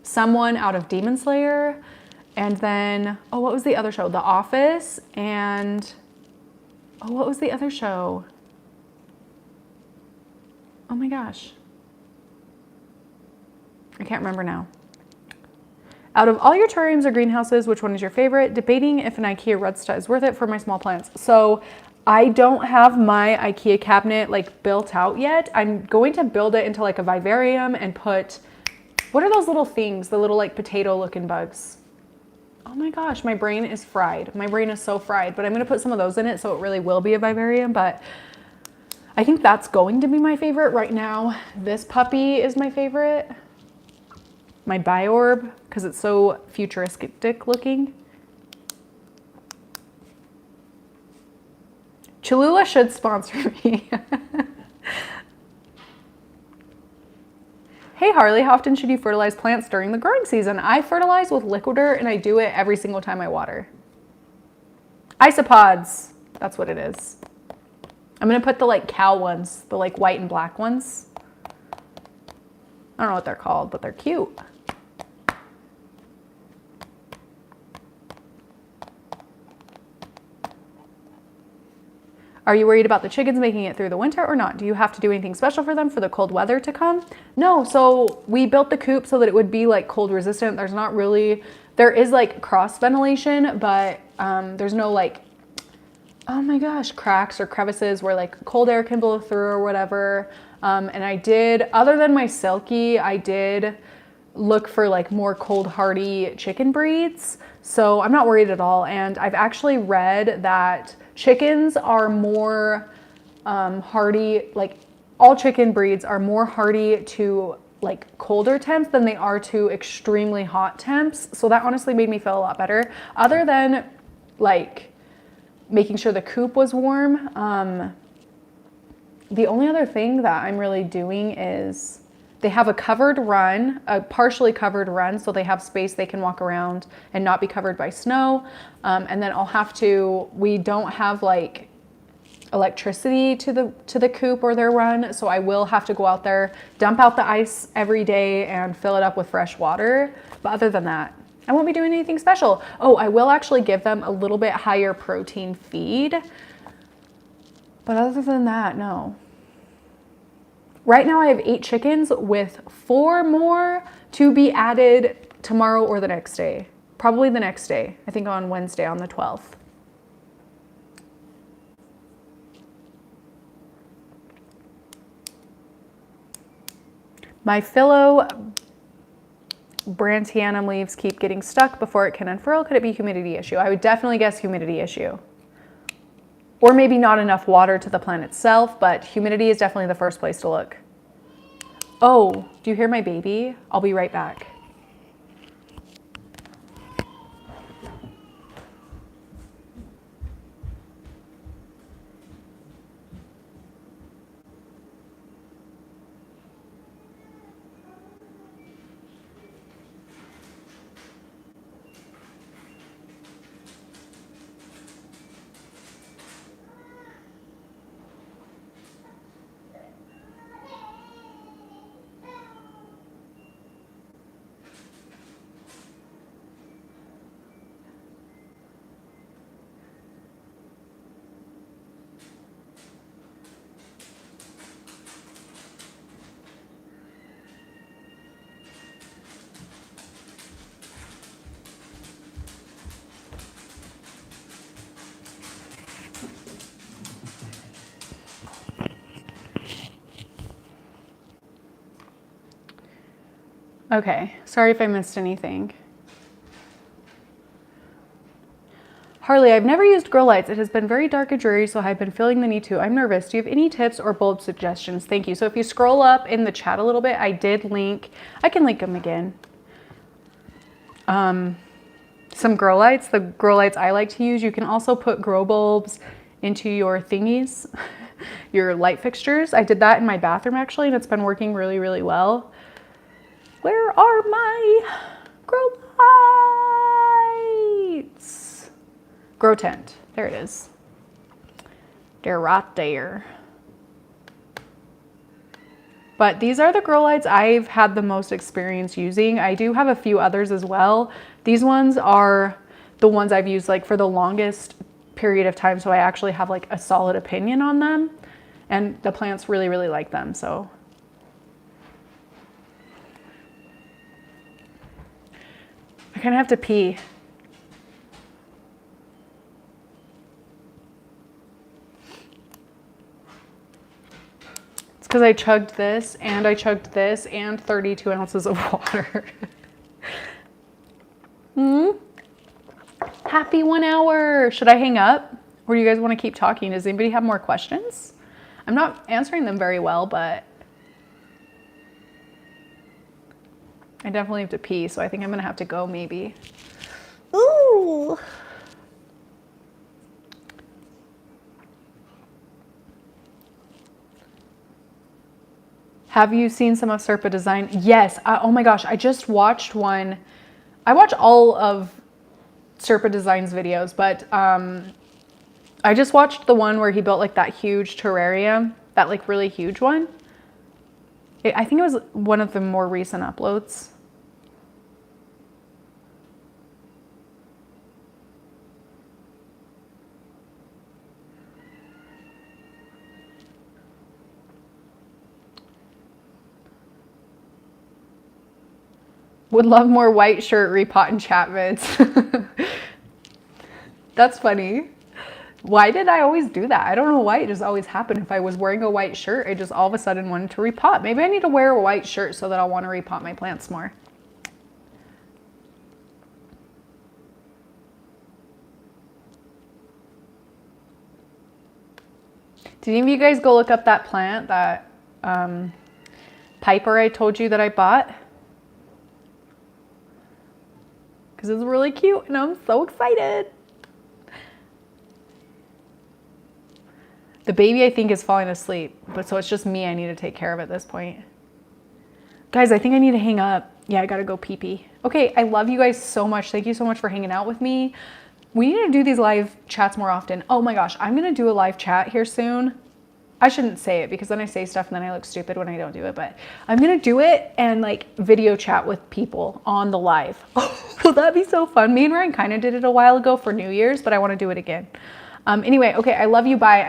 someone out of Demon Slayer. And then, oh, what was the other show? The Office and, oh, what was the other show? Oh my gosh. I can't remember now. Out of all your terrariums or greenhouses, which one is your favorite? Debating if an IKEA Redsta is worth it for my small plants. So I don't have my IKEA cabinet like built out yet. I'm going to build it into like a vivarium and put, what are those little things? The little like potato looking bugs. Oh my gosh, my brain is fried. My brain is so fried, but I'm gonna put some of those in it so it really will be a vivarium, but I think that's going to be my favorite. Right now, this puppy is my favorite. My Biorb, because it's so futuristic looking. Cholula should sponsor me. Hey Harley, how often should you fertilize plants during the growing season? I fertilize with Liquidirt and I do it every single time I water. Isopods, that's what it is. I'm gonna put the like cow ones, the like white and black ones. I don't know what they're called, but they're cute. Are you worried about the chickens making it through the winter or not? Do you have to do anything special for them for the cold weather to come? No, so we built the coop so that it would be like cold resistant. There's not really, there is like cross ventilation, but there's no like, oh my gosh, cracks or crevices where like cold air can blow through or whatever. And I did, other than my Silky, I did look for like more cold hardy chicken breeds. So I'm not worried at all. And I've actually read that chickens are more hardy, like all chicken breeds are more hardy to like colder temps than they are to extremely hot temps. So that honestly made me feel a lot better. Other than like making sure the coop was warm, the only other thing that I'm really doing is they have a covered run, a partially covered run, so they have space they can walk around and not be covered by snow. And then I'll have to, we don't have like electricity to the coop or their run, so I will have to go out there, dump out the ice every day and fill it up with fresh water. But other than that, I won't be doing anything special. Oh, I will actually give them a little bit higher protein feed. But other than that, no. Right now I have 8 chickens with 4 more to be added tomorrow or the next day. Probably the next day, I think on Wednesday on the 12th. My Philo Brantianum leaves keep getting stuck before it can unfurl. Could it be humidity issue? I would definitely guess humidity issue. Or maybe not enough water to the plant itself, but humidity is definitely the first place to look. Oh, do you hear my baby? I'll be right back. Okay, sorry if I missed anything. Harley, I've never used grow lights. It has been very dark and dreary, so I've been feeling the need to. I'm nervous. Do you have any tips or bulb suggestions? Thank you. So if you scroll up in the chat a little bit, I did link, I can link them again. Some grow lights, the grow lights I like to use. You can also put grow bulbs into your thingies, your light fixtures. I did that in my bathroom actually, and it's been working really, really well. Where are my grow lights? Grow tent. There it is. They're right there. But these are the grow lights I've had the most experience using. I do have a few others as well. These ones are the ones I've used like for the longest period of time, so I actually have like a solid opinion on them, and the plants really, really like them. So I kind of have to pee. It's because I chugged this and I chugged this and 32 ounces of water. Happy 1 hour. Should I hang up? Or do you guys want to keep talking? Does anybody have more questions? I'm not answering them very well, but I definitely have to pee, so I think I'm gonna have to go maybe. Ooh. Have you seen some of Serpa Design? Yes. Oh my gosh, I just watched one. I watch all of Serpa Design's videos, but I just watched the one where he built like that huge terrarium, that like really huge one. I think it was one of the more recent uploads. Would love more white shirt repot and chat vids. That's funny. Why did I always do that? I don't know why it just always happened. If I was wearing a white shirt, I just all of a sudden wanted to repot. Maybe I need to wear a white shirt so that I'll want to repot my plants more. Did any of you guys go look up that plant, that Piper I told you that I bought? Because it's really cute and I'm so excited. The baby, I think, is falling asleep, but so it's just me I need to take care of at this point. Guys, I think I need to hang up. Yeah, I gotta go pee-pee. Okay, I love you guys so much. Thank you so much for hanging out with me. We need to do these live chats more often. Oh my gosh, I'm gonna do a live chat here soon. I shouldn't say it because then I say stuff and then I look stupid when I don't do it, but I'm gonna do it and like video chat with people on the live. Will that be so fun? Me and Ryan kind of did it a while ago for New Year's, but I wanna do it again. Anyway, okay, I love you, bye.